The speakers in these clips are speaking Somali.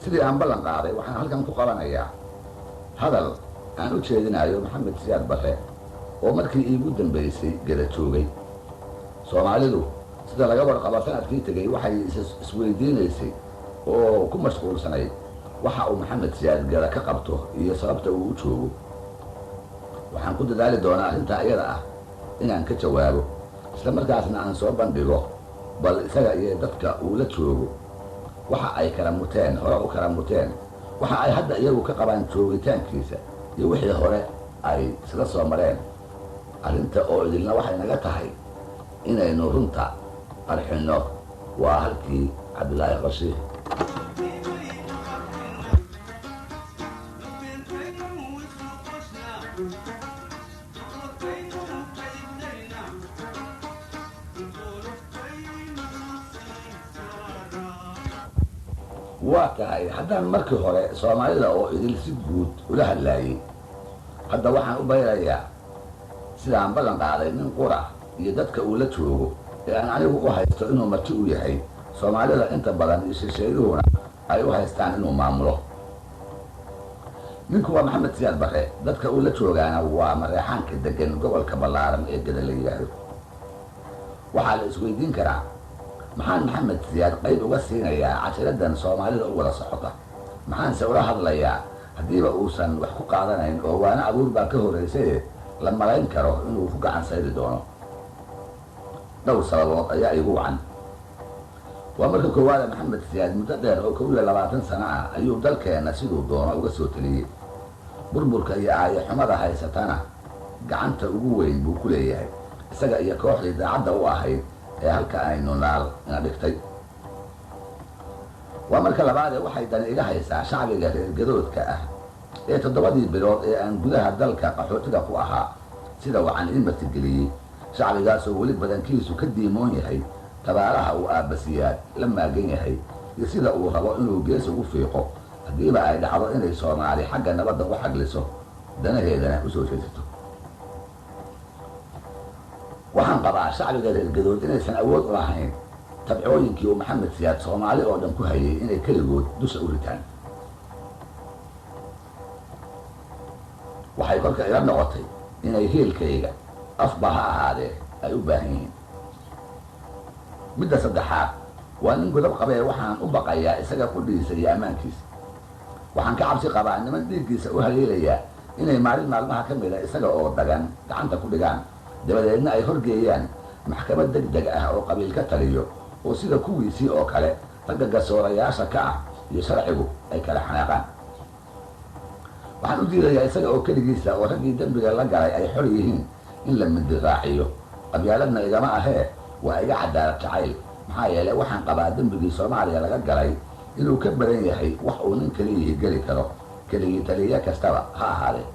sidii aan ballan qaaday waxaan halkan ku qabanayaa hadal aan u jeedinayo maxamed siyaad barre oo markii iigu dambaysay gada joogay. Soomaalidu sida laga warqabo sanadkii tegay waxay isweydiinaysay oo ku mashquulsanayd waxa uu maxamed siyaad gada ka qabto iyo sababta uu u joogo. Waxaan ku dadaali doonaa arrintaa iyada ah inaan ka jawaabo, isla markaasna aan soo bandhigo bal isaga iyo dadka uu la joogo waxa ay kala muteen, hore u kala muteen, waxa ay hadda iyagu ka qabaan joogitaankiisa iyo wixii hore ay isla soo mareen. Arrinta oo idilna waxay naga tahay inaynu runta qarxinno. waa halkii Cabdilaahi Qashiix. waa tahay haddaan markii hore Soomaalida oo idil si guud ula hadlaayay, hadda waxaan u bayrayaa sidaan ballan qaaday nin qura iyo dadka uu la joogo ee aan anigu u haysto inuu marti u yahay. Soomaalida inta badan iyo shisheeduhuna ay u haystaan inuu maamulo. ninku waa maxamed siyaad barre, dadka uu la joogaana waa mareexaanka degan gobolka ballaaran ee gada la yidhaahdo. waxaa la isweydiin karaa maxaan maxamed siyaad qayb uga siinayaa cashiradan Soomaalida u wada socota? maxaanse ula hadlayaa haddiiba uusan wax ku qaadanayn oo waana abuur baa ka horraysay la malayn karo inuu ku gacan sayri doono? dhowr sababood ayaa igu wacan. waa marka koowaada maxamed siyaad muddo dheer oo 20 sano ah ayuu dalkeenna siduu doono uga soo taliyey. burburka iyo aayo xumada haysatana gacanta ugu weyn buu ku leeyahay, isaga iyo kooxdii daacadda u ahayd ee halka aynu naal ina dhigtay. waa marka labaadee waxay dani iga haysaa shacbiga reer gadoodka ah ee 7 bilood ee aan gudaha dalka qaxootiga ku ahaa sida wacan ii martigeliyey. shacbigaasoo weli badankiisu ka diimoon yahay tabaalaha uu aabasiyaad la maagan yahay iyo sida uu rabo inuu gees ugu fiiqo haddiiba ay dhacdo inay Soomaali xagga nabadda u xagliso, danaheedana u soo jeesato. waxaan qabaa shacbiga reer gadood inaysan awood u lahayn tabcooyinkii uu maxamed siyaad Soomaali oo dhan ku hayay inay keligood dusha u ritaan. waxay kolka ila noqotay inay hiilkayga afba ha ahaadee ay u baahan yihiin. midda saddexaad waa nin godab qabee waxaan u baqayaa isaga qudhiisa iyo ammaankiisa. waxaan ka cabsi qabaa niman dhiiggiisa u haleelayaa inay maalin maalmaha ka mida isaga oo dagan gacanta ku dhigaan, dabadeedna ay horgeeyaan maxkamad degdeg ah oo qabiil ka taliyo oo sida kuwiisii oo kale ragga garsoorayaasha ka ah iyo sharcigu ay kala xanaaqaan. waxaan u diidayaa isaga oo keligiisa oo raggii dembiga la galay ay xor yihiin in la mindiraaciyo. qabyaaladna igama ahee waa iga cadaalad jacayl, maxaa yeelay waxaan qabaa dembigii Soomaaliya laga galay inuu ka badan yahay wax uu nin keliyihii geli karo, keligii taliye kastaba ha ahaadee.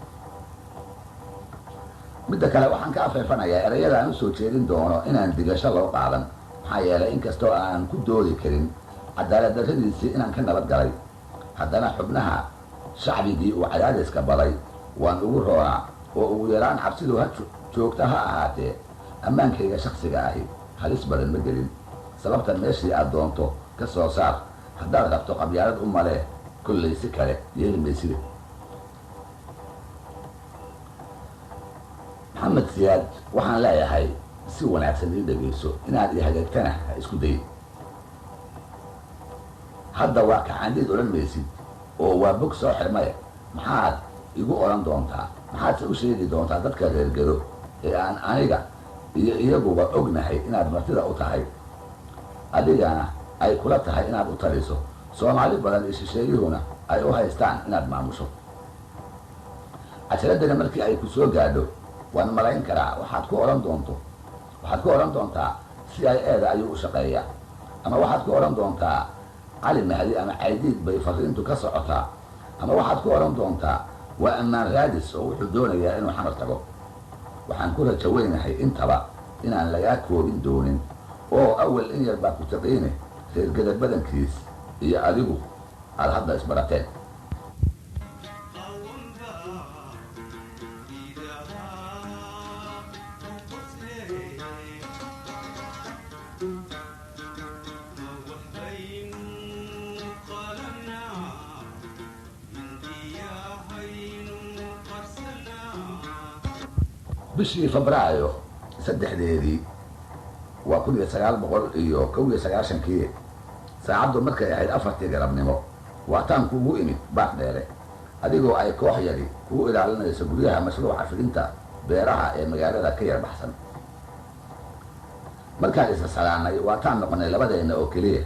midda kale waxaan ka afeefanayaa erayada aan u soo jeedin doono inaan digasho loo qaadan, maxaa yeelay inkastoo aan ku doodi karin cadaalad darradiisii inaan ka nabad galay, haddana xubnaha shacbigii uu cadaadiska baday waan ugu roonaa oo ugu yaraan cabsidu ha joogta ha ahaatee ammaankayga shakhsiga ahi halis badan ma gelin. sababtan meeshii aad doonto ka soo saar, haddaad rabto qabyaalad u malee kollay si kale yeeli mayside. maxamed siyaad waxaan leeyahay si wanaagsan ii dhegayso, inaad ii hagaagtana ha isku dayin. hadda waa kacaandiid odhan maysid oo waa bog soo xirmaya. maxaad igu odhan doontaa? maxaadse u sheegi doontaa dadka reer gado ee aan aniga iyo iyaguba ognahay inaad martida u tahay, adigana ay kula tahay inaad u taliso, Soomaali badan iyo shisheeyuhuna ay u haystaan inaad maamusho? cashiradani markii ay ku soo gaadho waan malayn karaa waxaad ku odhan doontaa CIA-da ayuu u shaqeeyaa, ama waxaad ku odhan doontaa Cali Mahdi ama Caydiid bay fariintu ka socotaa, ama waxaad ku odhan doontaa waa ammaan raadis oo wuxuu doonayaa inuu xamar tago. waxaan ku rajo weynahay intaba inaan lagaa koobin doonin oo awal in yar baa ku taqiine reer gada badankiis iyo adigu aad hadda isbarateen. قالنا bishii Febraayo 3deedii waa 1991 saacaddu markay ahayd 4 galabnimo waataan kuugu imid Baardheere adigoo ay koox yari kugu ilaalinayso guryaha mashruuca fidinta beeraha ee magaalada ka yar baxsan. markaan isa salaanay waataan noqonay labadeena oo keliya.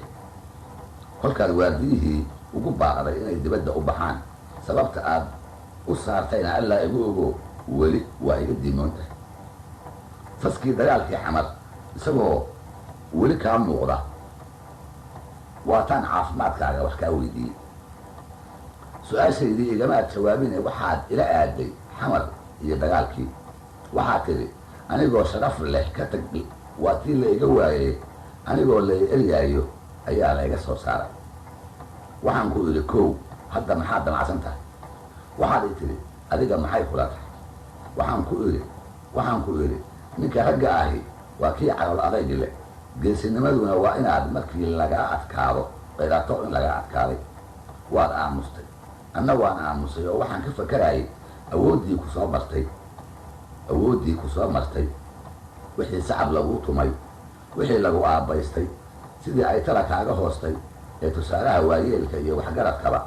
kolkaad waardiyihii ugu baaqday inay dibadda u baxaan sababta aad u saartayna allaa igu ogo weli waa iga diimoon tahay. faskii dagaalkii Xamar isagoo weli kaa muuqda waataan caafimaadkaaga wax kaa weydiiyey. su-aashaydii igamaad jawaabine waxaad ila aaday Xamar iyo dagaalkii. waxaad tidhi anigoo sharaf leh ka tag waa tii la iga waayey anigoo la eryaayo ayaa la iga soo saaray. waxaan ku idhi kow hadda maxaad damacsan tahay? waxaad i tidhi adiga maxay kula tahay? waxaan ku idhi ninka ragga ahi waa kii calool adayg leh geesinimaduna waa inaad markii lagaa adkaado qirato in lagaa adkaaday. waad aamustay anna waan aamusay oo waxaan ka fakarayay awooddii ku soo martay wixii sacab lagu tumay wixii lagu aabbaystay sidii ay tala kaaga hoostay ee tusaalaha waayeelka iyo waxgaradkaba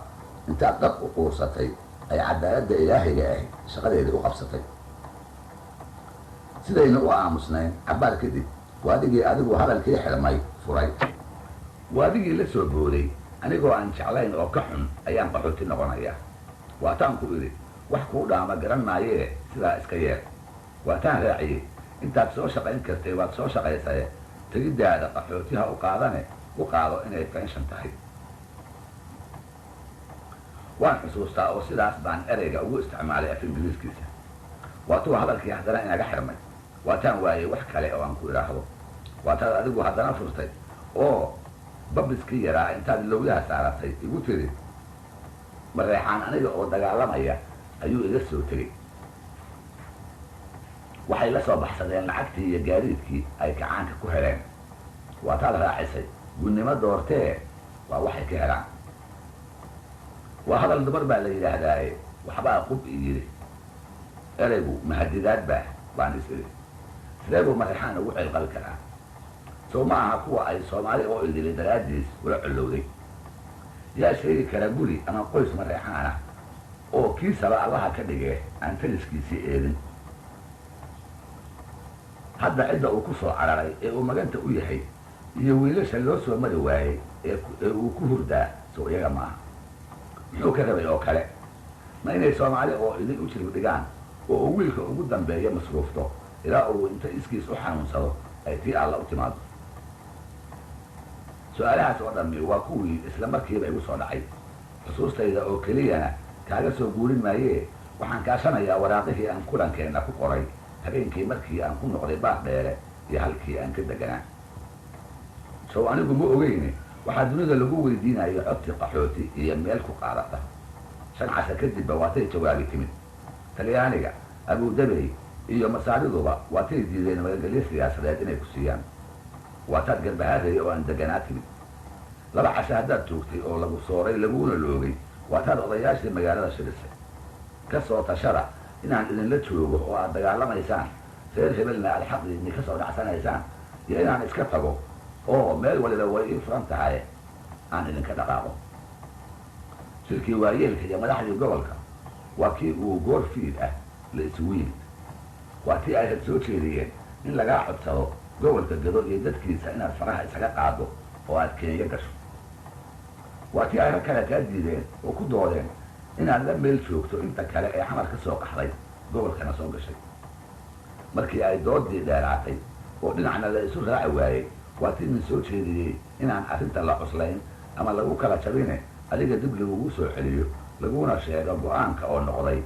intaad dhab u quursatay ay cadaaladda ilaahayga ahi shaqadeedii u qabsatay. sidayna u aamusnayn cabbaar kadib waadigii adigu hadalkii xirmay furay. waadigii la soo booday anigoo aan jeclayn oo ka xun ayaan qaxooti noqonayaa. waataan ku idhi wax kuu dhaama garan maayee sidaa iska yeer. waataan raaciyey intaad soo shaqayn kartay waad soo shaqaysaye tegiddaada qaxootiha u qaado inay fenshan tahay. waan xusuustaa oo sidaas baan ereyga ugu isticmaalay af ingiriiskiisa. waatuu hadalkii haddana inaga xirmay. waataan waayey wax kale oo aan ku idhaahdo. waataad adigu haddana furtay oo babiskii yaraa intaad lowyaha saaratay igu tiri mareexaan aniga oo dagaalamaya ayuu iga soo tegey. waxay la soo baxsadeen lacagtii iyo gaadiidkii ay kacaanka ku heleen. waataad raacisay gunnimo doortee waa waxay ka helaan. waa hadal dumar baa la yidhaahdaaye waxbaa qub i yidhi. ereygu mahadidaad baan is idhi. sidee buu mareexaan ugu ceelqabi karaa? soo ma aha kuwa ay Soomaali oo idili daraaddiis ula collowday. yaa sheegi kara guri ama qoys mareexaan ah oo kiisaba allaha ka dhigee aan taliskiisii eedin. hadda cidda uu ku soo cararay ee uu maganta u yahay iyo wiilasha loo soo mari waayey ee uu ku hurdaa soo iyaga maaha. muxuu ka rabay oo kale? ma inay Soomaali oo idin u jirib dhigaan oo uu wiilka ugu dambeeya masruufto ilaa uu inta iskiis u xanuunsado ay tii alla u timaado? su-aalahaas oo dhammi waa kuwii isla markiiba igu soo dhacay. xusuustayda oo keliyana kaaga soo guurin maayee waxaan kaashanayaa waraaqihii aan kulankeenna ku qoray habeenkii markii aan ku noqday Baardheere iyo halkii aan ka deganaa. sow anigu ma ogeyne waxaa dunida lagu weydiinayo codti qaxooti iyo meel ku qaadata. 5 casar kadibba waatay jawaabi timid. talyaaniga Abuudabey iyo masaariduba waatay diideen magagelyo siyaasadeed inay ku siiyaan. waataad garbahaadaya oo aan deganaa timid. 2 casho haddaad joogtay oo lagu sooray laguna loogay waataad odayaashii magaalada shirisay. ka soo tashada inaan idinla joogo oo aad dagaalamaysaan reer hebelna aad xaqdiinni ka soo dhacsanaysaan iyo inaan iska tago oo meel waliba way ii furan tahay aan idinka dhaqaaqo. shirkii waayeelka iyo madaxdii gobolka waa kii uu goor fiid ah la isugu yimid. waa tii ay had soo jeediyeen in lagaa codsado gobolka Gado iyo dadkiisa inaad faraha isaga qaado oo aad Kenya gasho. waa tii ay rag kale kaa diideen oo ku doodeen inaad la meel joogto inta kale ee Xamar ka soo qaxday gobolkana soo gashay. markii ay doodii dheeraatay oo dhinacna la isu raaci waayey waa tii min soo jeediyey inaan arrinta la cuslayn ama lagu kala jabine adiga dib lagugu soo celiyo laguna sheego go-aanka oo noqday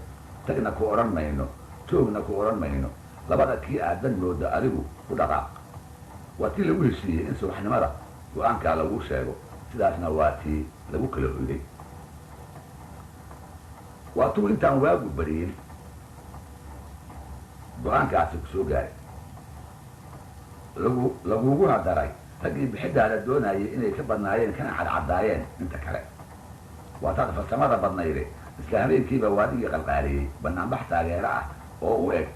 tagna ku odhan mayno joogna ku odhan mayno labada kii aadan mooda adigu ku dhaqaaq. waa tii lagu heshiiyey in subaxnimada go-aankaa lagu sheego sidaasna waa tii lagu kala hoyday. waa tuu intaan waagu bariyin go-aankaasi ku soo gaaray. laguguna daray raggii bixidaada doonayay inay ka badnaayeen kana cadcadaayeen inta kale. waataad farsamada badnayde isla habeenkiiba waadigii qalqaaliyey banaanbax taageero ah oo u eg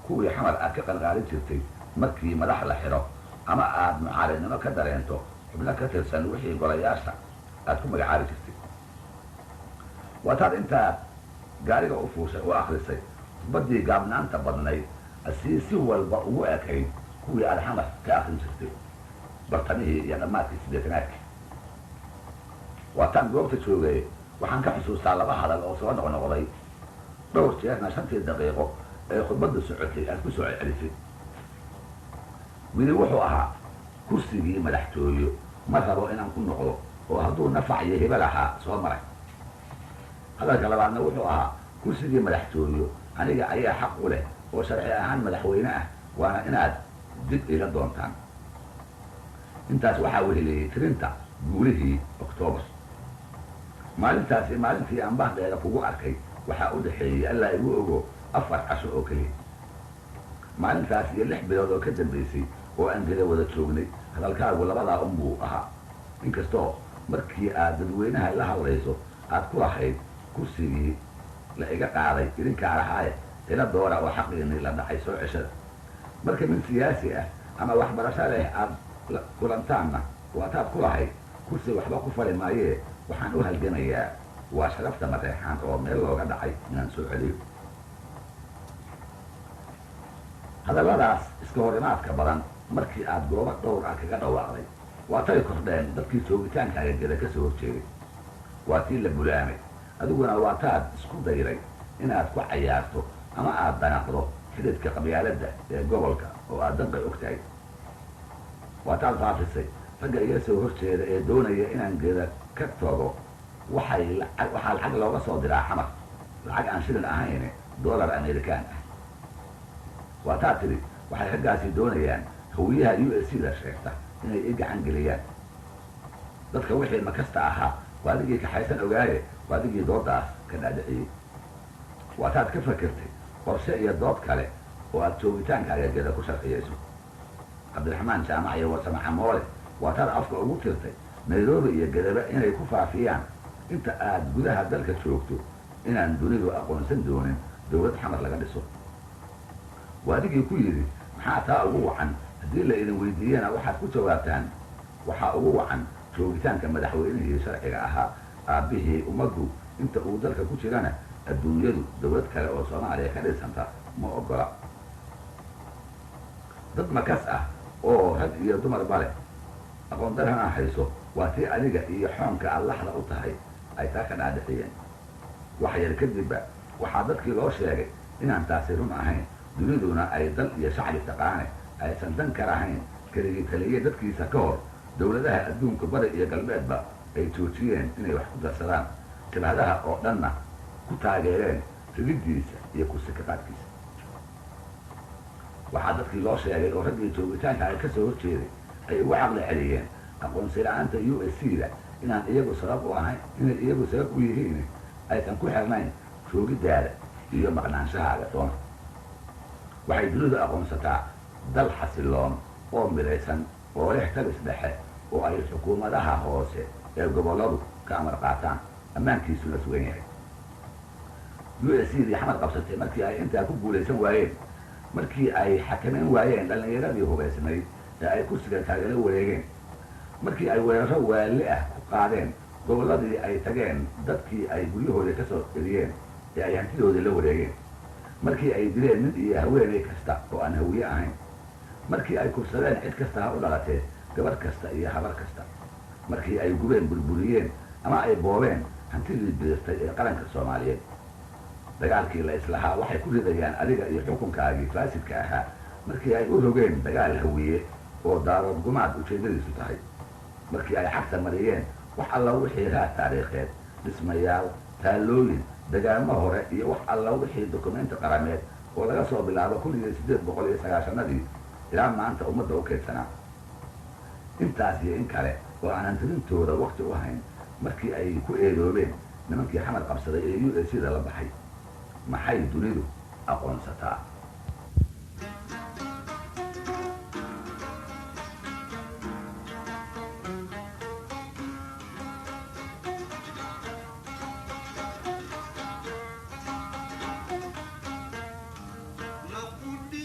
kuwii xamar aad ka qalqaalin jirtay markii madax la xidho ama aad mucaaridnimo ka dareento xubno ka tirsan wixii golayaasha aad ku magacaabi jirtay waataad intaad gaariga u fuushay oo akhrisay khudbaddii gaabnaanta badnayd asii si walba ugu ekayd kuwii aad xamar ka akhrin jirtay bartamihii iyo dhammaadkii siddeetanaadkii waataan goobta joogay waxaan ka xusuustaa laba hadal oo soo noqnoqday dhowr jeerna 5 daqiiqo ee khudbaddu socotay aad ku soo celisay wili wuxuu ahaa kursigii madaxtooyo ma rabo inaan ku noqdo oo hadduu nafac iyo hiba lahaa soo maray hadalka labaadna wuxuu ahaa kursigii madaxtooyo aniga ayaa xaq u leh oo sharci ahaan madaxweyne ah waana inaad dib iga doontaan intaas waxaa weheliyey tirinta guulihii Oktoobar maalintaasi maalintii aan bahdeeda kugu arkay waxaa u dhaxeeyey allaa igu ogo 4 casho oo keliya maalintaas iyo 6 bilood oo ka dambaysay oo aan geda wada joognay hadalkaagu labadaa unbuu ahaa inkastoo markii aad dadweynaha la hadlayso aad ku lahayd kursigii la iga qaaday idinkaa lahaaye ila doora oo xaqiinii la dhacay soo ceshada marka nin siyaasi ah ama waxbarasho leh aad kulantaanna waataad ku lahayd kursi waxba ku fali maayee waxaan u halgamayaa waa sharafta mareexaan oo meel looga dhacay inaan soo celiyo hadalladaas iska horimaadka badan markii aad goobo dhowr ah kaga dhawaaqday waa tay kordheen dadkii joogitaankaaga geda ka soo horjeeday waa tii la bulaamay adiguna waataad isku dayray inaad ku cayaarto ama aad danaqdo xididka qabyaaladda ee gobolka oo aad danqay og tahay waataad faafisay ragga iga soo horjeeda ee doonaya inaan geda ka tago waxaa lacag looga soo diraa xamar lacag aan shilin ahayn dollar amerikaan ah waataa tidhi waxay raggaasi doonayaan hawiyaha USC da sheegta inay i gacan geliyaan dadka wixii makasta ahaa waa adigii kaxaysan ogaaye waa adigii doodaas ka dhaadhiciyey waataad ka fakirtay qorshe iyo dood kale oo aad joogitaankaaga geda ku sharciyayso cabdiraxmaan jaamac iyo warsame camoole waataad afka ugu tirtay nairobi iyo gedaba inay ku faafiyaan inta aad gudaha dalka joogto inaan dunidu aqoonsan doonin dowlad xamar laga dhiso waa adigii ku yidhi maxaa taa ugu wacan haddii la idin weydiiyana waxaad ku jawaabtaan waxaa ugu wacan joogitaanka madaxweynihii sharciga ahaa aabbihii ummaddu inta uu dalka ku jirana adduunyadu dowlad kale oo Soomaaliya ka dhisanta ma ogola dad makas ah oo rag iyo dumarba leh aqoon darana hayso waa tii adiga iyo xoonka allaxda u tahay ay taa ka dhaadhiciyeen wax yar kadibba waxaa dadkii loo sheegay inaan taasi run ahayn duniduna ay dal iyo shacbi taqaane aysan dan ka lahayn keligii taliye dadkiisa ka hor dowladaha adduunka bari iyo galbeedba ay joojiyeen inay wax ku darsadaan jabhadaha oo dhanna ku taageereen rididdiisa iyo kursi ka qaadkiisa waxaa dadkii loo sheegay oo raggii joogitaanka ay ka soo horjeeday ay ugu caqli celiyeen aqoonsi la'aanta USC da inaan iyagu sabab u ahayn inay iyagu sabab u yihiin aysan ku xirnayn joogiddaada iyo maqnaanshahaaga doona waxay dunidu aqoonsataa dal xasiloon oo midaysan oo leh talis dhexe oo ay xukuumadaha hoose ee gobolladu ka amar qaataan ammaankiisuna sugan yahay USC dii xamar qabsatay markii ay intaa ku guulaysan waayeen markii ay xakameyn waayeen dhallinyaradii hubaysnayd ee ay kursiga kaagala wareegeen markii ay weeraro waali ah ku qaadeen gobolladii ay tageen dadkii ay guryahooda ka soo celiyeen ee ay hantidoodii la wareegeen markii ay dileen nin iyo haweeney kasta oo aan hawiye ahayn markii ay kursadeen cid kasta ha u dhalatee gabar kasta iyo habar kasta markii ay gubeen burburiyeen ama ay boobeen hantidii biirtay ee qaranka Soomaaliyeed dagaalkii la islahaa waxay ku ridayaan adiga iyo xukunkaagii faasidka ahaa markii ay u rogeen dagaal hawiye oo daarood gumaad ujeedadiisu tahay markii ay xagta mariyeen wax alla wixii raad taariikheed dhismayaal taalooyin dagaalmo hore iyo wax alla wixii dokumenti qarameed oo laga soo bilaabo 1890 ilaa maanta ummadda u keedsanaa intaas iyo in kale oo aanan tirintooda waqti u hayn markii ay ku eedoobeen nimankii xamar qabsaday ee USC da la baxay maxay dunidu aqoonsataa Napudi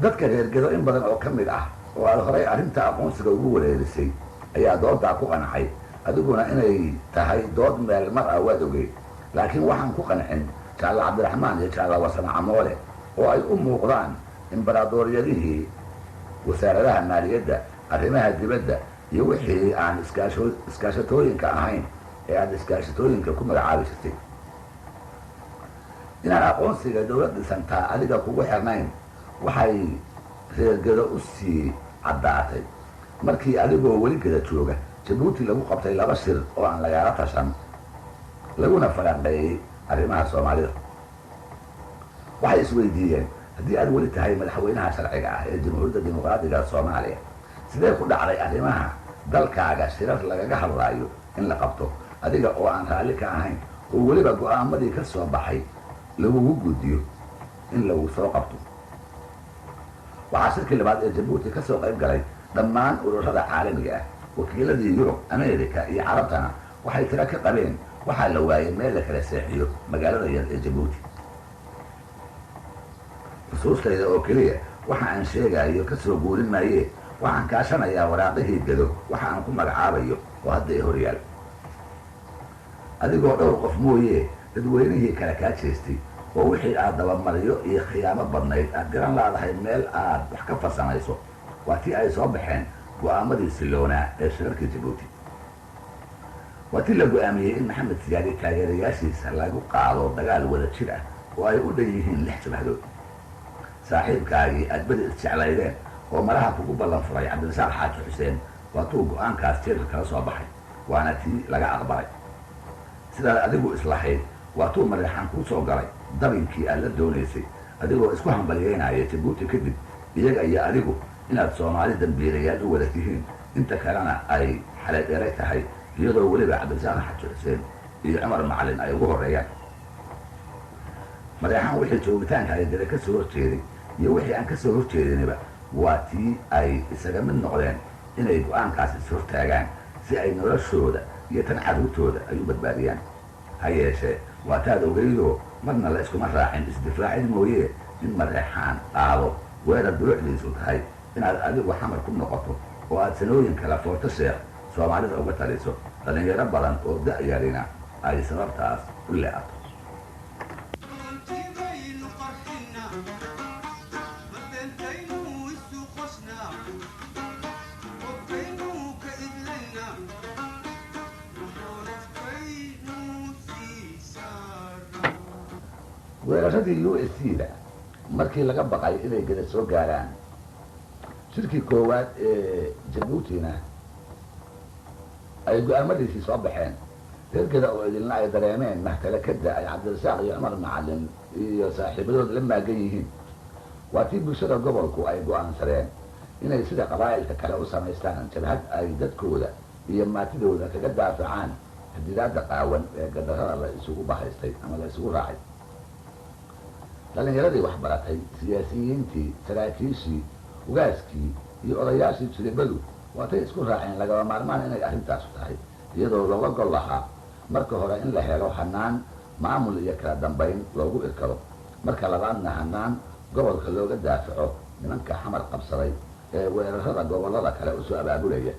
dadka reer gedo in badan oo ka mid ah oo aad horay arrinta aqoonsiga ugu wareerisay ayaa doodaa ku qancay, adiguna inay tahay dood meel mar ah waad ogey. laakiin waxaan ku qancin jaalla cabdiraxmaan iyo jaalla wasana camoole oo ay u muuqdaan imbaraadooriyadihii wasaaradaha maaliyadda, arrimaha dibadda iyo wixii aan iskaashatooyinka ahayn ee aad iskaashatooyinka ku magacaabi jirtay. inaan aqoonsiga dawlad dhisantaa adiga kugu xirnayn waxay reer gedo u sii caddaatay markii adigoo weli geda jooga jabuuti lagu qabtay 2 shir oo aan lagaala tashan, laguna falanqeeyey arrimaha soomaalida. waxay isweydiiyeen haddii aad weli tahay madaxweynaha sharciga ah ee jamhuuriyadda dimuqraadiga soomaaliya, sidee ku dhacday arrimaha dalkaaga shirar lagaga hadlaayo in la qabto adiga oo aan raalli ka ahayn, oo weliba go'aamadii ka soo baxay lagugu guddiyo in lagu soo qabto. waxaa shirkii labaad ee jabuuti ka soo qayb galay dhammaan ururada caalamiga ah, wakiiladii yurub, ameerika iyo carabtana waxay tira ka qabeen waxaa la waayay meel la kala seexiyo magaalada yar ee jabuuti. xusuustayda oo keliya waxa aan sheegayo ka soo guurin maayee waxaan kaashanayaa waraaqihii gedo waxa aan ku magacaabayo oo hadda i horyaal. adigoo dhowr qof mooyee dadweynihii kale kaa jeestay oo wixii aad dabamariyo iyo khiyaamo badnayd aad garan laadahay meel aad wax ka farsamayso, waa tii ay soo baxeen go'aamadii siloonaa ee shirarka jabuuti. waa tii la go'aamiyey in maxamed siyaadi taageerayaashiisa lagu qaado dagaal wada jir ah oo ay u dhan yihiin 6 jabhadood. saaxiibkaagii aad beri isjeclaydeen oo malaha kugu ballan furay cabdirasaaq xaaji xuseen waa tuu go'aankaas jeerka kala soo baxay, waana tii laga aqbalay. sidaad adigu islahayd waa tuu mareexaan kuu soo galay dabinkii aad la doonaysay, adigoo isku hambalyeynaya jabuuti kadib iyaga iyo adigu inaad soomaali dambiilayaal u wada tihiin, inta kalena ay xalay dheeray tahay, iyadoo weliba cabdirasaaq xaaji xuseen iyo cumar macalin ay ugu horreeyaan. mareexaan wixii joogitaanka ay dare ka soo horjeeday iyo wixii aan ka soo horjeediniba waa tii ay isaga mid noqdeen inay go'aankaas ishortaagaan si ay noloshooda iyo tan carruurtooda ay u badbaadiyaan. ha yeeshee waa taad ogeydoo marna la iskuma raacin isdifaacin mooyee in mareexaan qaado weerar duruucdiisu tahay inaad adigu xamar ku noqoto oo aad sanooyin kala foorto sheekh soomaalida uga taliso, dhallinyaro badan oo da'yarina ay sababtaas u leecato. weeraradii USC-da markii laga baqay inay geda soo gaaraan, shirkii koowaad ee jabuutina ay go'aamadiisii soo baxeen, reer geda oo idilna ay dareemeen mahtalakada ay cabdirasaaq iyo cumar macalin iyo saaxiibadood la maagan yihiin. waa tii bulshada gobolku ay go'aansadeen inay sida qabaa'ilka kale u samaystaan jabhad ay dadkooda iyo maatidooda kaga daafacaan hadidaadda qaawan ee gadarrada la isugu bahaystay ama la isugu raacay. dhallinyaradii waxbaratay, siyaasiyiintii, saraakiishii, ugaaskii iyo odayaashii jiribadu waatay isku raaceen lagaba maarmaan inay arrintaasu tahay, iyadoo looga gol lahaa marka hore in la helo hanaan maamul iyo kala dambayn loogu irkado, marka labaadna hanaan gobolka looga daafaco nimanka xamar qabsaday ee weerarada gobollada kale usoo abaabulaya,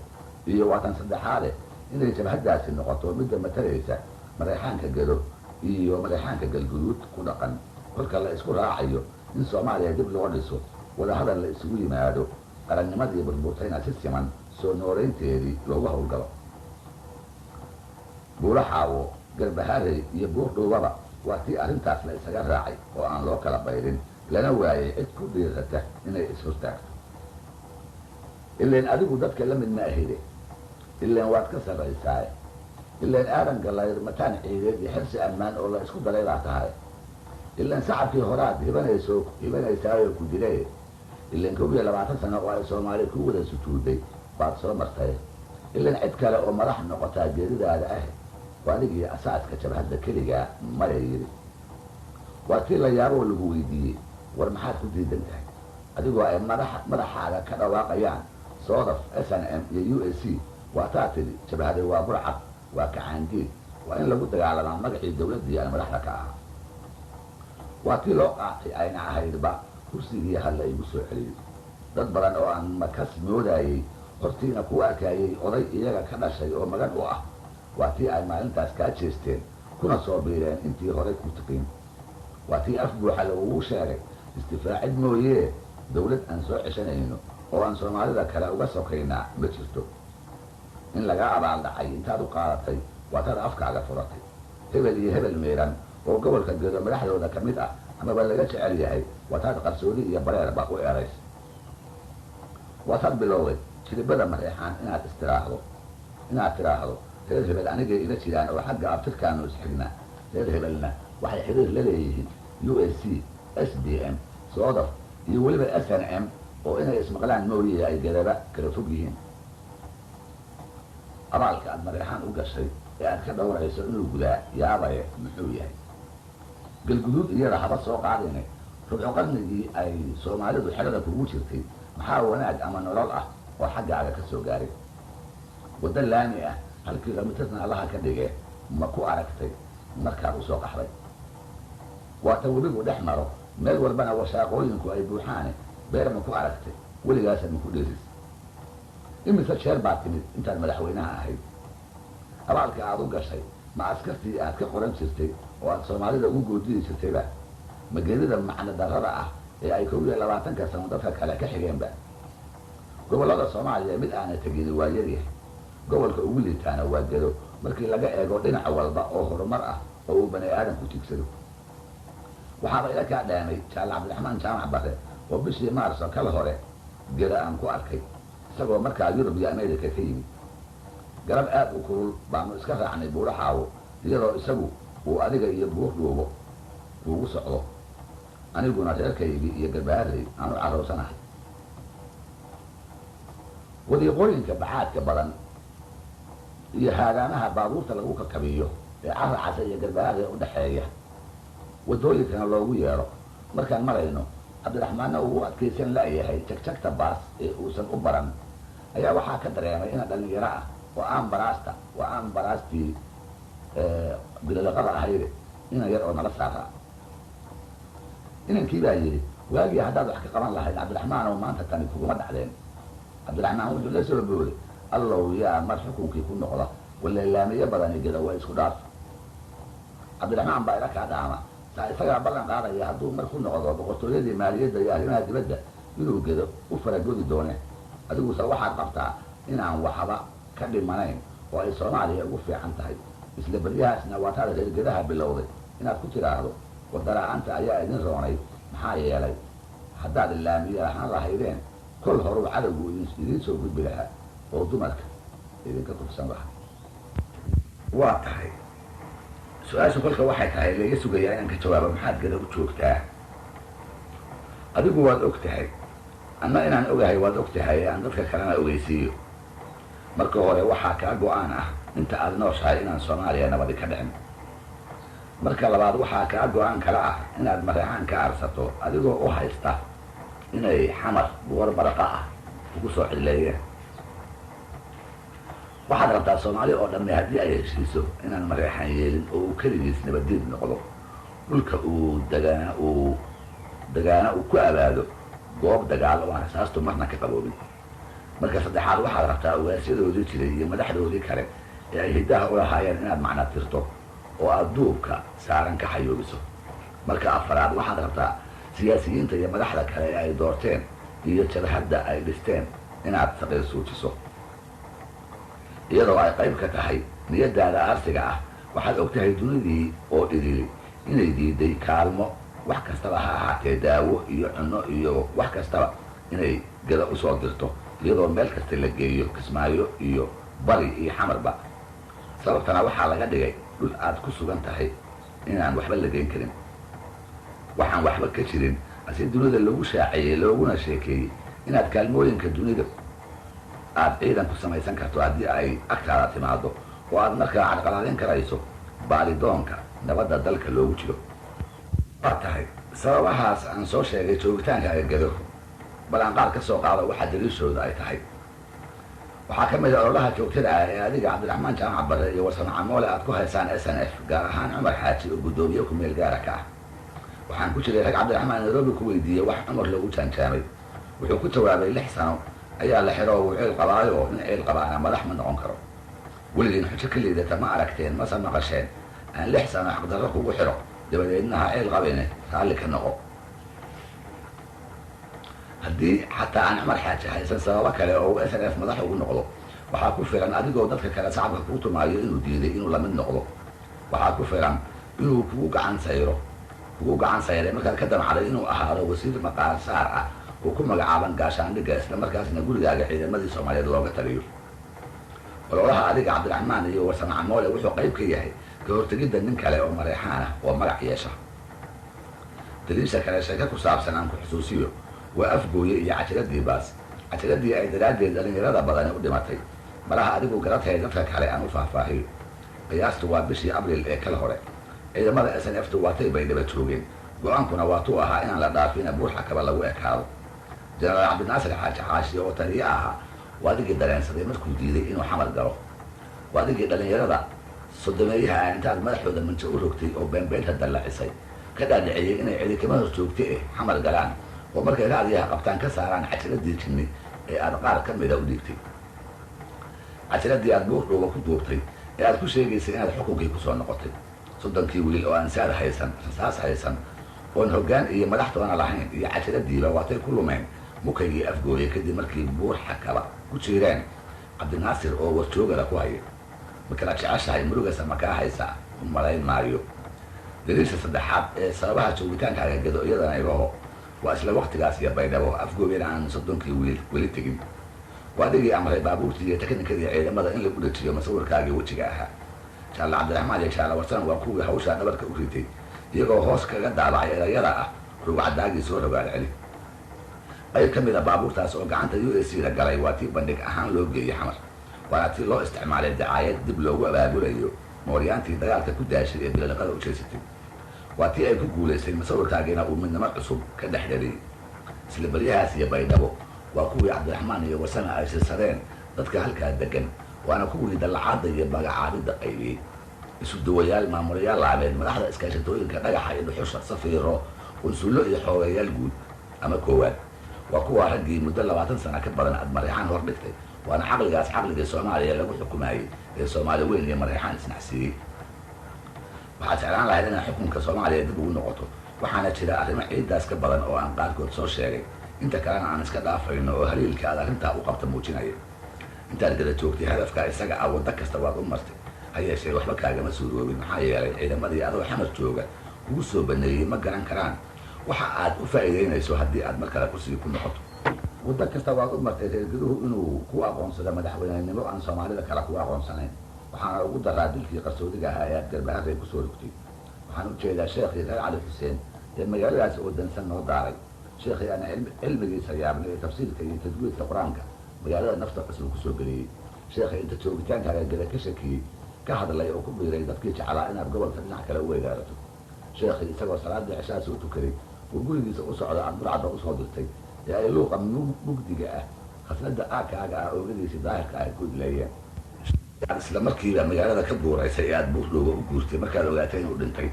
iyo waatan saddexaade inay jabhaddaasi noqoto midda matalaysa mareexaanka gedo iyo mareexaanka galguduud ku dhaqan. kolka la isku raacayo in soomaaliya dib loo dhiso, wadahadal la isugu yimaado, qarannimadii burburtayna si siman soo nooleynteedii loogu howlgalo. buulaxaawo, garbaharey iyo buurdhuubaba waa tii arrintaas la isaga raacay oo aan loo kala bayrin, lana waayay cid ku dhiirata inay ishortaagto. ileen adigu dadka la mid ma ahide, ileen waad ka sarraysaaye, ileen aadan galayr mataan ciideed iyo xirsi ammaan oo la isku daray baa tahay, ilaan sacabkii horaad hibanaysaayo ku dilay, ilaan 21 sano oo ay soomaali ku wada sujuuday baad soo martay, ilaan cid kale oo madax noqotaa geeridaada ah waa adigii asaaska jabhadda keligaa maya yidhi. waa tii la yaaboo lagu weydiiyey war maxaad ku diidan tahay, adigoo ay madaxaaga ka dhawaaqayaan soodaf, SNM iyo USC. waa taa tidhi jabhade waa burcad, waa kacaandiid, waa in lagu dagaalamaa magacii dawladdii aan madaxda ka ahaa. waa tii loo qaatay ayna ahaydba kursigii halla igu soo celiyey dad badan oo aan makas moodayey hortiina kuwa arkaayey oday iyaga ka dhashay oo magan u ah waa tii ay maalintaas kaa jeesteen kuna soo biireen intii horay ku tiqin waa tii af buuxa lagugu sheegay istifaacid mooyee dawlad aan soo ceshanayno oo aan soomaalida kale uga sokaynaa ma jirto in lagaa abaaldhacay intaad u qaadatay waa taad afkaaga furatay hebel iyo hebel miiran oo gobolka gedo madaxdooda ka mid ah amaba laga jecel yahay waa taad qarsoodi iyo bareerba u erays waa taad bilowday jilibada mareexaan inaad tiraahdo reer hebel anigay ila jiraan oo xagga abtirkaanu isxignaa reer hebelna waxay xiriir la leeyihiin USC SDM soodaf iyo weliba SNM oo inay ismaqlaan mooyee ay gadaba kala fog yihiin abaalka aad mareexaan u gashay ee aad ka dhowrayso inuu gudaa yaabaye muxuu yahay galguduud iyada haba soo qaadine rubco qarnigii ay soomaalidu xerada kugu jirtay maxaa wanaag ama nolol ah oo xaggaaga ka soo gaaray waddo laami ah 1 kilomitarna allaha ka dhige ma ku aragtay markaad u soo qaxday waata webigu dhex maro meel walbana washaaqooyinku ay buuxaane beer ma ku aragtay weligaasa ma ku dheeris imise jeer baad timid intaad madaxweynaha ahayd abaalka aad u gashay ma askartii aad ka qoran jirtay oo aad soomaalida ugu goodidi jirtayba mageedida macno darrada ah ee ay 22 sano dadka kale ka xigeenba gobollada soomaaliya mid aana tegin waa yaryahay gobolka ugu liitaana waa gedo markii laga eego dhinac walba oo horumar ah oo uu bani aadamku tiigsado waxaaba ila kaa dhaamay jaal cabdiraxmaan jaamac bare oo bishii maarso kala hore geda aan ku arkay isagoo markaa yurub iyo ameerika ka yimid garab aad u kulul baanu iska raacnay buuraxaawo iyadoo isagu uu adiga iyo buur dhuubo kuugu socdo aniguna reerkaygii iyo garbaarey aanu carroosanahay wadiiqooyinka baxaadka badan iyo haagaanaha baabuurta lagu kakabiyo ee carra casa iyo garbaarey u dhexeeya waddooyinkana loogu yeedho markaan marayno cabdiraxmaanna uu u adkaysan la'yahay jagjagta baas ee uusan u baran ayaa waxaa ka dareemay ina dhallinyaro ah oo aan baraastii bilalaqada ahayde inan yar oo nala saaraa inankii baa yidhi waagii haddaad wax ka qaban lahayd cabdiraxmaanow maanta tani kuguma dhacdeen cabdiraxmaan wuxuu la soo booday allow yaa mar xukunkii ku noqda waleelaamiyo badani geda waa isku dhaaf cabdiraxmaan baa ila kaa dhaama saa isagaa ballan qaadaya hadduu mar ku noqdo boqortooyadii maaliyadda iyo arrimaha dibadda inuu gedo u faragodi doone adiguse waxaad qabtaa inaan waxba ka dhimanayn oo ay soomaaliya ugu fiican tahay isla beryahaasna waa taada reergedaha bilowday inaad ku tidhaahdo wadala-aanta ayaa idin roonay maxaa yeelay haddaad laamiye ahaan lahaydeen kol horuu cadowgu idiin soo gudbi lahaa oo dumarka idinka kufsan lahaa waa tahay su-aashu kolka waxay tahay laga sugayaa inaan ka jawaabo maxaad geda u joogtaa adigu waad og tahay anna inaan ogahay waad og tahay aan dadka kalena ogeysiiyo marka hore waxaa kaa go-aan ah inta aad nooshahay inaan soomaaliya nabadi ka dhicin marka labaad waxaa kaa go-aan kala ah inaad mareexaan ka arsato adigoo u haysta inay xamar buwar baraqa ah ugu soo cidleeyeen waxaad rabtaa soomaali oo dhammi haddii ay heshiiso inaan mareexaan yeelin oo uu keligiis nabaddiid noqdo dhulka uu dagaana uu ku abaado goob dagaal oo aan rasaastu marna ka qaboobin marka saddexaad waxaad rabtaa ugaasyadoodii jiray iyo madaxdoodii kale ee ay hiddaha u lahaayeen inaad macna tirto oo aad duubka saaran ka xayoobiso marka afaraad waxaad rabtaa siyaasiyiinta iyo madaxda kale ee ay doorteen iyo jabhadda ay dhisteen inaad saqiir suujiso iyadoo ay qayb ka tahay niyaddaada arsiga ah waxaad og tahay dunidii oo dhidili inay diiday kaalmo wax kastaba ha ahaatee daawo iyo cunno iyo wax kastaba inay geda u soo dirto iyadoo meel kasta la geeyo kismaayo iyo bari iyo xamarba sababtana waxaa laga dhigay dhul aad ku sugan tahay inaan waxba la geyn karin waxaan waxba ka jirin ase dunida lagu shaaciyey looguna sheekeeyey inaad kaalmooyinka dunida aad ciidan ku samaysan karto haddii ay agtaada timaado oo aad markaa cadqalaadin karayso baalidoonka nabadda dalka loogu jiro waa tahay sababahaas aan soo sheegay joogitaanka agagado bal aan qaar ka soo qaado waxa daliishooda ay tahay waxaa ka mid a ololaha joogtada ah ee adiga cabdiraxmaan jaamac bare iyo warsamo camoole aad ku haysaan SNF gaar ahaan cumar xaaji oo guddoomiye ku meel gaara ka ah waxaan ku jiray rag cabdiraxmaan nairobi ku weydiiyey wax cumar loogu jaanjaamay wuxuu ku jawaabay 6 sano ayaa la xiro uu ceel qabaayo in ceel qabaana madax ma noqon karo weligiin xujo ka liidata ma aragteen mase maqasheen aan 6 sano xaqdarro kugu xiro dabadeedna ha ceel qabine raalli ka noqo haddii xataa aan cumar xaaji haysan sababo kale oo SNF madax ugu noqdo waxaa ku filan adigoo dadka kale shacabka kuu tumaayo inuu diiday inuu lamid noqdo waxaa ku filan inuu kugu gacan sayray markaad ka damcday inuu ahaado wasiir maqaar saar ah oo ku magacaaban gaashaandhigga isla markaasna gurigaaga ciidamadii Soomaaliyeed looga taliyo ololaha adiga cabdiraxmaan iyo warsame camoole wuxuu qayb ka yahay ka hortegidda nin kale oo mareexaan ah oo magac yeesha daliisha kale sheeko ku saabsan aan ku xusuusiyo waa afgooye iyo cajiradii baas cajiradii ay daraaddeed dhalinyarada badani u dhimatay malaha adigu garatay dadka kale aan u faahfaahiyo qiyaastu waa bishii abriil ee kala hore ciidamada SNF-tu waatay bay dhaba joogeen go-aankuna waatuu ahaa inaan la dhaafina buurxa kaba lagu ekaado jenaraal cabdinaasir xaaji xaashi oo taliye ahaa waa adigii dareensaday markuu diiday inuu xamar galo waa adigii dhalinyarada sodomeeyaha intaad madaxooda manjo u rogtay oo beenbeenta dallacisay ka dhaadhiciyey inay ciidamada horjoogta xamar galaan oo markay raadiyaha qabtaan ka saaraan cajiradii jinni ee aad qaar ka mida u dhiibtay cajiradii aad buurdhuuba ku duubtay ee aad ku sheegaysay inaad xukunkii kusoo noqotay 30 wiil oo aan saad haysan rasaas haysan oon hoggaan iyo madaxtoona lahayn iyo cajiradiiba waatay ku lumeen mukaygii afgooye kadib markii buurxa kaba ku jiireen cabdinaasir oo warjoogala ku haya markala jeceshahay murugasa makaa haysa u malayn maayo daliisha saddexaad ee sababaha joogitaankaaga gado iyadana igaho waa isla waqtigaas iyo baydhabo afgooyena aan 30 wiil weli tegin waa adigii amray baabuurtii iyo teknikadii ciidamada in lagu dhajiyo masawirkaagii wejiga ahaa jaale cabdiraxmaan iyo jaale warsan waa kuwii hawshaa dhabarka u ritay iyagoo hoos kaga daabacay erayada ah rugcadaagii soo rogaal celi qayb ka mid a baabuurtaas oo gacanta USC la galay waa tii bandhig ahaan loo geeyey xamar waana tii loo isticmaalay dacaayad dib loogu abaabulayo mooryaantii dagaalka ku daashay ee bilaliqada u jeesatay waa tii ay ku guulaysay masawirkaagiina uu midnimo cusub ka dhex dhaliyey isla baryahaas iyo baydhabo waa kuwii cabdiraxmaan iyo warsame ay silsadeen dadka halkaa degan waana kuwii dallacaadda iyo magacaabidda qaybiyey isu duwayaal maamulayaal laabeed madaxda iskaashatooyinka dhagaxa iyo dhuxusha safiiro qunsullo iyo xoogayaal guud ama koowaad waa kuwa raggii muddo 20 sano ka badan aad mareexaan hor dhigtay waana caqligaas caqligii Soomaaliya lagu xukumayay ee Soomaali weyn iyo mareexaan isnacsiiyey waxaad jeclaan lahayd inaad xukunka Soomaaliya dib ugu noqoto waxaana jira arrimo ciidaas ka badan oo aan qaarkood soo sheegay inta kalena aan iska dhaafayno oo haliilka aad arrintaa u qabta muujinaya intaad gada joogtay hadafka isaga ah waddo kasta waad u martay ha yeeshee waxba kaagama suuroobin maxaa yeelay ciidamadii adoo xamar jooga kugu soo baneeyey ma garan karaan waxa aad u faa'iideynayso haddii aad mar kale kursiga ku noqoto waddo kasta waad u martay reergaduhu inuu ku aqoonsado madaxweynenimo aan Soomaalida kale ku aqoonsanayn waxaana ugu daraa dilkii qarsoodiga ahaa ee aad garbaharey ku soo rogtay waxaan u jeedaa sheekhii reer cali xuseen ee magaaladaas oo dansan noo daaray sheekhii aan cilmigiisa yaabnay ee tafsiirka iyo tajwiidka qur-aanka magaalada nafta cusub ku soo geliyey sheekhii inta joogitaankaaga gada ka shakiyey ka hadlay oo ku biiray dadkii jeclaa inaad gobolka dhinac kale u weegaarato sheekhii isagoo salaadii cishaha soo tukaday oo gurigiisa u socda aad burcadda u soo dirtay ee ay luuqa mugdiga ah khasnada aakaaga ah oogadiisii daahirka ah ku dilayeen isla markiiba magaalada ka buuraysay ee aad buurdhooga u guurtay markaad ogaatay inuu dhintay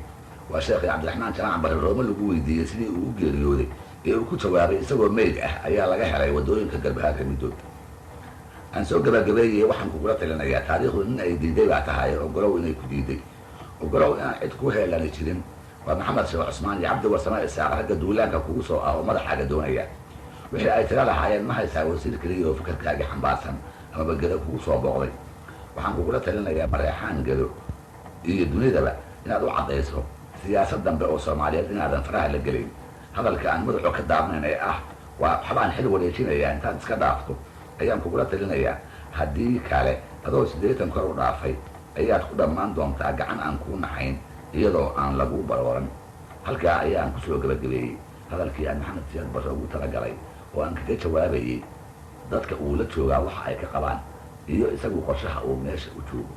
waa sheekhii cabdiraxmaan janaac bare roome lagu weydiiyey sidii uu u geeriyooday ee uu ku jawaabay isagoo meyd ah ayaa laga helay waddooyinka garbahaarka middood aan soo gabagabeeyey waxaan kugula talinayaa taariikhdu nin ay diiday baa tahay ogolow inay ku diiday ogolow inaan cid ku heelani jirin waa maxamed sheekh cusmaan iyo cabdi warsame isaaq ragga duulaanka kugu soo ah oo madaxaaga doonaya wixii ay tira lahaayeen ma haysaa wasiir keliya oo fikirkaagii xambaarsan amaba gado kugu soo booqday waxaan kugula talinayaa mareexaan gado iyo dunidaba inaad u caddayso siyaasad dambe oo Soomaaliyeed inaadan faraha la gelin hadalka aan madaxo ka daabnayn ee ah waa waxbaan xil wareejinayaa intaad iska dhaafto ayaan kugula talinayaa haddii kale adoo 80 kor u dhaafay ayaad ku dhammaan doontaa gacan aan kuu naxayn iyadoo aan lagu barooran halkaa ayaan ku soo gabagabeeyey hadalkii aan maxamed siyaad barre ugu talagalay oo aan kaga jawaabayey dadka uu la joogaa waxa ay ka qabaan iyo isagu qorshaha uu meesha u joogo